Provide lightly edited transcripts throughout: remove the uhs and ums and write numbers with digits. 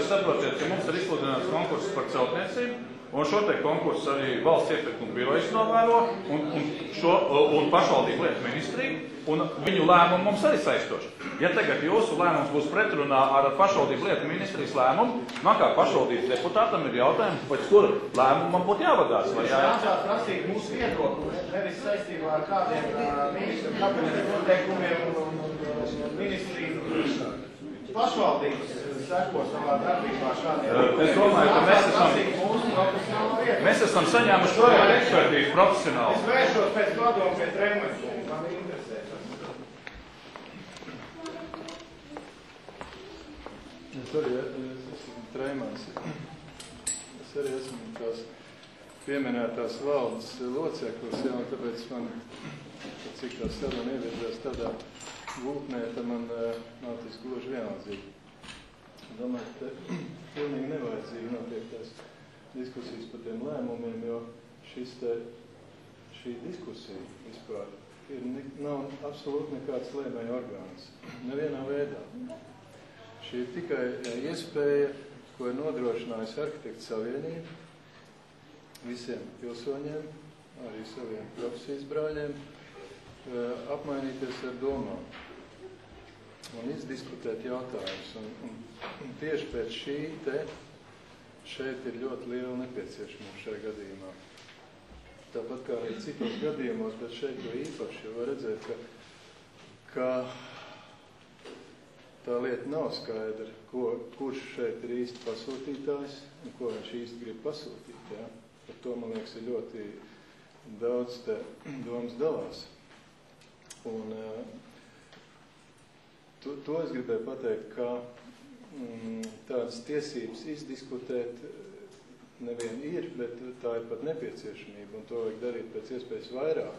jūs saprotiet, ka mums ir izsludināts konkurss par celtniecību, un šo te konkursu arī valsts iepirkuma birojas novēro, un pašvaldību lietu ministrija, un viņu lēmumu mums arī saistoši. Ja tagad jūsu lēmums būs pretrunā ar pašvaldību lietu ministrijas lēmumu, man kā pašvaldības deputātam ir jautājums, pēc kura lēmumu man būtu jāvadās. Vai jāsāk prasīt mūsu viedokli, nevis saistībā ar kādiem ministru kabineta noteikumiem un ministriju pašvaldības seko savā darbībā šādiem. Es domāju, ka mēs esam saņēmuši projektu ekspertību profesionāli. Es vēršos pēc padomu pie Treimana. Man interesē tas. Es arī esmu Treimans. Es arī esmu tās pieminētās valdes loceklis, jā, un tāpēc man, cik tā saruna ievirzās tādā gultnē, tad man nav tas gluži vienaldzīgi. Domāju, ka pilnīgi nevajadzīgi notiek tās diskusijas par tiem lēmumiem, jo šī diskusija vispār nav absolūti nekāds lēmēja orgāns. Nevienā veidā. Šī ir tikai iespēja, ko ir nodrošinājusi Arhitektu savienība visiem pilsoņiem, arī saviem profesijas brāļiem, apmainīties ar domām un izdiskutēt jautājumus. Un tieši pēc šī šeit ir ļoti liela nepieciešamība šajā gadījumā. Tāpat kā arī citos gadījumos, bet šeit to īpaši, jo var redzēt, ka tā lieta nav skaidra, kurš šeit ir īsti pasūtītājs un ko viņš īsti grib pasūtīt. Ja? Par to, man liekas, ir ļoti daudz domas dalās. Un to es gribēju pateikt, ka tādas tiesības izdiskutēt nevien ir, bet tā ir pat nepieciešamība, un to vajag darīt pēc iespējas vairāk.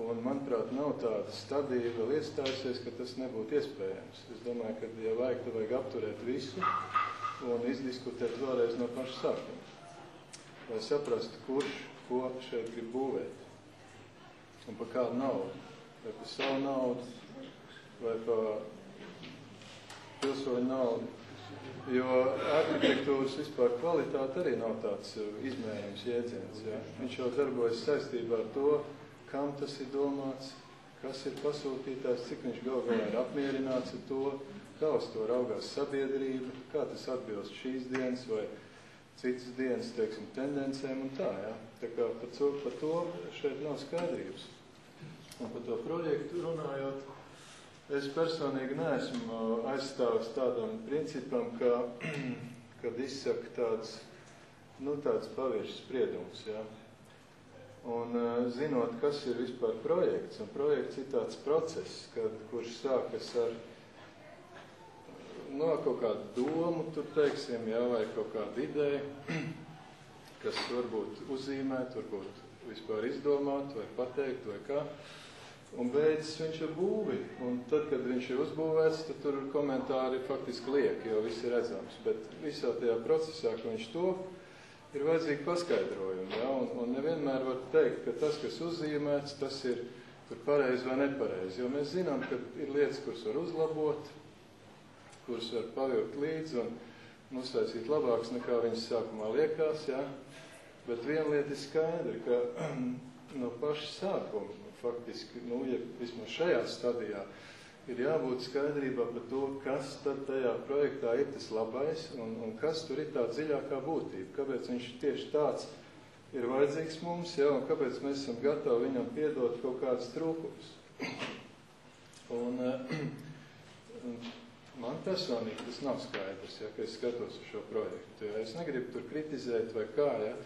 Un, manuprāt, nav tāda stadija vēl iestājusies, ka tas nebūtu iespējams. Es domāju, ka, ja vajag, tad vajag apturēt visu un izdiskutēt vēlreiz no paša sākuma. Lai saprastu, kurš ko šeit grib būvēt. Un par kādu naudu. Vai par savu naudu, vai par pilsoņu naudu. Jo arhitektūras vispār kvalitāte arī nav tāds izmērījums jēdziens. Ja? Viņš jau darbojas saistībā ar to, kam tas ir domāts, kas ir pasūtītājs, cik viņš galvā ir apmierināts ar to, kā uz to raugās sabiedrība, kā tas atbilst šīs dienas vai citas dienas, teiksim, tendencēm un tā. Ja? Tā kā par to šeit nav skaidrības. Un par to projektu runājot, es personīgi neesmu aizstāvis tādam principam, kad izsaka tāds paviršs spriedums. Ja? Un zinot, kas ir vispār projekts, un projekts ir tāds process, kurš sākas ar kaut kādu domu, tur teiksim, ja, vai kaut kādu ideju, kas varbūt uzzīmēt, varbūt vispār izdomāt, vai pateikt, vai kā. Un beidzas viņš ir būvi, un tad, kad viņš ir uzbūvēts, tad tur komentāri faktiski lieki, jo viss ir redzams. Bet visā tajā procesā, ka viņš top, ir vajadzīgi paskaidrojumi, ja? Un nevienmēr var teikt, ka tas, kas uzzīmēts, tas ir tur pareizi vai nepareizi. Jo mēs zinām, ka ir lietas, kuras var uzlabot, kuras var pavilkt līdzi un uztaisīt labāks, nekā viņas sākumā liekas. Ja? Bet viena lieta ir skaidra, ka no paša sākuma, faktiski, ja vismaz šajā stadijā, ir jābūt skaidrībā par to, kas tad tajā projektā ir tas labais un kas tur ir tā dziļākā būtība. Kāpēc viņš tieši tāds ir vajadzīgs mums, ja, un kāpēc mēs esam gatavi viņam piedot kaut kādas trūkumus. Un man personīgi tas nav skaidrs, ja, ka es skatos uz šo projektu. Ja. Es negribu tur kritizēt vai kā, ja.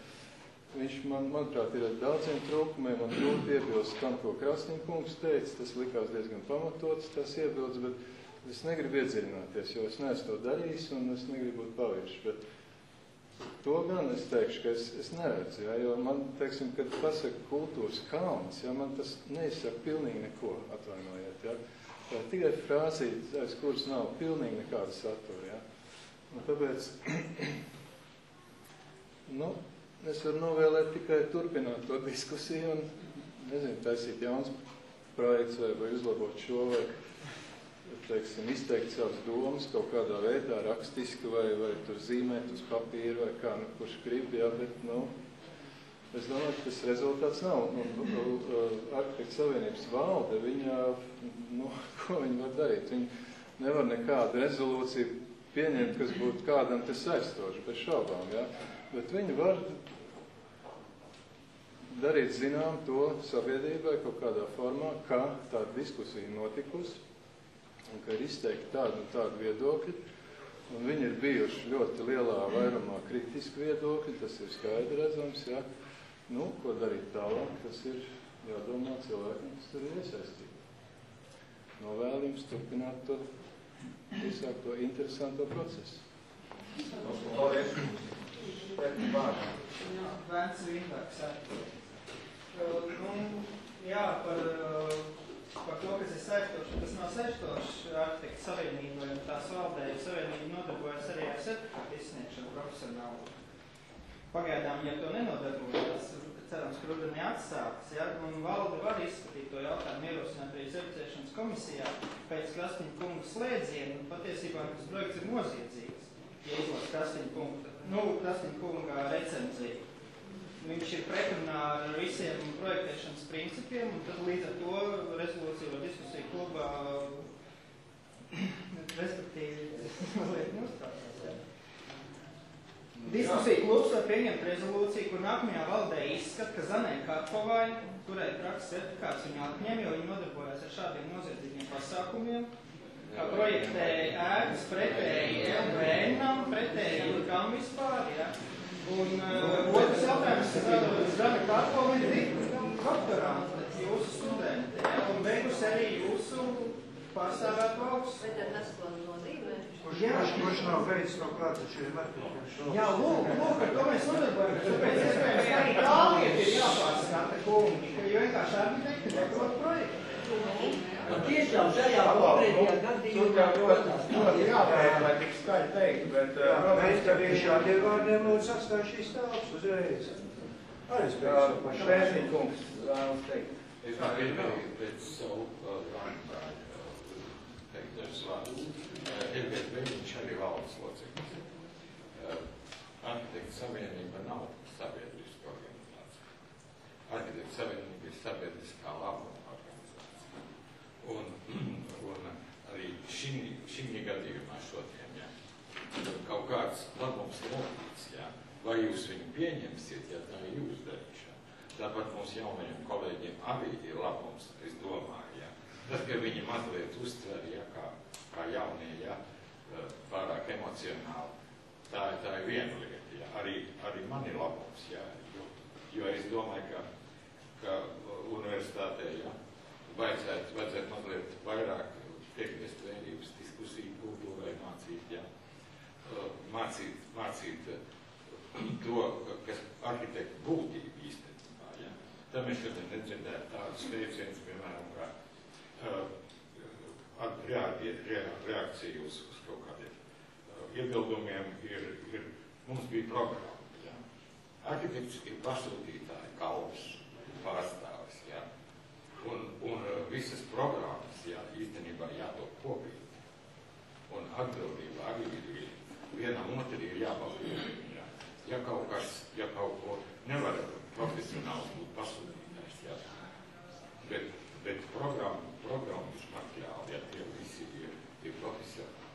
Viņš, manuprāt, ir ar daudziem trūkumiem, un grūti iebilst tam, ko Krasniņa kungs teica. Tas likās diezgan pamatots, tas iebilds, bet es negribu iedziļināties, jo es neesmu to darījis, un es negribu būt pavirši. Bet to gan es teikšu, ka es neredzu, ja, jo man, teiksim, kad pasaka kultūras kalns, ja, man tas neizsaka pilnīgi neko, atvainojiet, ja. Tā tikai frāzīt, aiz kuras nav pilnīgi nekāda satura, ja. Un tāpēc, es varu novēlēt tikai turpināt to diskusiju un, nezinu, taisīt jauns projekts vai uzlabot šo vai teiksim, izteikt savas domas kaut kādā veidā, rakstiski vai tur zīmēt uz papīra vai kā, kurš grib, jā, bet, es domāju, ka tas rezultāts nav. Arhitektu savienības valde, viņa, ko viņa var darīt? Viņa nevar nekādu rezolūciju pieņemt, kas būtu kādam te saistoši, bez šaubām, jā. Bet viņi var darīt zinām to sabiedrībai kaut kādā formā, kā tāda diskusija notikusi un ka ir izteikti tādu un tādu viedokļi. Un viņi ir bijuši ļoti lielā vairumā kritiski viedokļi, tas ir skaidri redzams, jā. Ko darīt tālāk, tas ir jādomā cilvēkiem, kas tur ir iesaistīti. Novēlu jums turpināt to visāk to interesanto procesu. Paldies. Vērts Vīnbergs arī. Jā, par to, kas ir saistoši, tas nav saistoši arhitektu savienībai, un tās valdēju savienība nodarbojas arī ar certifikātu izsniegšanu profesionāli. Pagaidām, ja to nenodarbojas, cerams, ka rudenī atsāks, ja, un valde var izskatīt to jautājumu ierosināt arī certificēšanas komisijā pēc Krastiņa kunga slēdziena, un patiesībā tas projekts ir noziedzīgs, ja izlas Krastiņa kunga recenziju. Viņš ir pretrunā ar visiem projektēšanas principiem, un tad līdz ar to rezolūcija vai diskusija klubā, respektīvi, lieta nostāstās. Ja? Diskusija klubs var pieņemt rezolūciju, kur nākamajā valdē izskat, ka Zanē Karpovai, kurai prakses certifikāts viņa atņem, jo viņa nodarbojas ar šādiem noziedzīgiem pasākumiem, kā projektēja ēkas pretēji LVN-am, pretēji kam vispār, ja? Un otrs jautājums, Zana Karpova ir doktorante, jūsu studenti, ja? Un beigusi arī jūsu pārstāvētu valsts. Bet tad tas, ko nozīmē? Kurš nav veids no kāds šiem arhitektiem? Jā, lūk, ar to mēs nodarbojamies. Tāpēc iespējams, ka arī tā lieta ir jāpārskata kungi, ka vienkārši arhitekti neprot projektu. Tiešām šajā konkrētajā gadījumā Ļoti jāpēc, lai tik skaļi teikt, bet... Mēs tad ir šādiem vārdiem lūdzu atstāju šīs tāls uzreiz. Arī spēks. Šēsniņ kungs, vēlas teikt. Es gribēju pēc savu vārdu teikt dažus vārdus. Elviet Beļņš arī valdes loceklis. Arhitektu savienība nav sabiedriska organizācija. Arhitektu savienība ir sabiedriskā labuma organizācija. Un arī šī gadījumā šodien, ja, kaut kāds labums radīts, ja, vai jūs viņu pieņemsiet, ja tā ir jūsu darīšana. Tāpat mums jaunajiem kolēģiem arī ir labums, es domāju, ja. Tas, ka viņi mazliet uztver, ja, kā jaunie, ja, pārāk emocionāli, tā ir viena lieta, ja. Arī man ir labums, ja, jo es domāju, ka universitātē, ja, vajadzētu mazliet vairāk piekrist vērības diskusiju kultūrai mācīt, ja, mācīt to, kas arhitektu būtību īstenībā, ja. Tad mēs šodien nedzirdētu tādus teicienus, piemēram, kā reakcija uz kaut kādiem iebildumiem mums bija programma, ja. Arhitekts ir pasūtītāji, kalps, pārstāvis, ja. Un visas programmas, ja, īstenībā jātop kopīgi. Un atbildība arī ir vienam otru ir jābalīt. Ja. Ja kaut ko nevar profesionāls būt pasūtītājs, ja. Bet programmas materiāli, ja, tie visi ir profesionāli.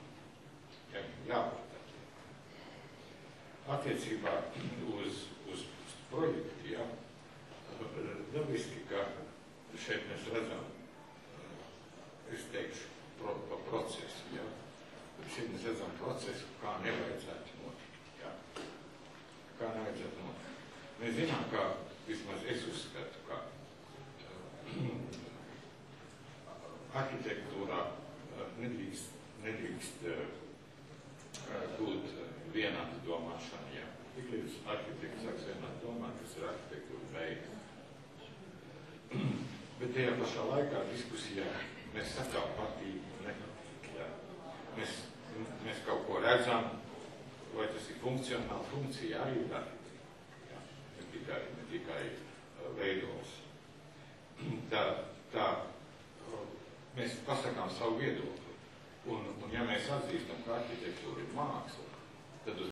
Ja, jābūt. Attiecībā uz projektu, ja, dabiski, ka šeit mēs redzam, es teikšu, pa procesu, ja. Šeit mēs redzam procesu, kā nevajadzētu notikt, ja. Kā nevajadzētu notikt. Mēs zinām, ka, vismaz es uzskatu, ka arhitektūrā nedrīkst būt vienāda domāšana, ja. Tik līdz arhitekts sāks vienādi domāt, kas ir arhitektūra beigas. Bet tajā pašā laikā diskusijā mēs sakām patīk, nepatīk, ja. Mēs kaut ko redzam, vai tas ir funkcionāli, funkcija arī ir arhitekta, ja. Ne tikai veidos. Tā mēs pasakām savu viedokli. Un ja mēs atzīstam, ka arhitektūra ir māksla,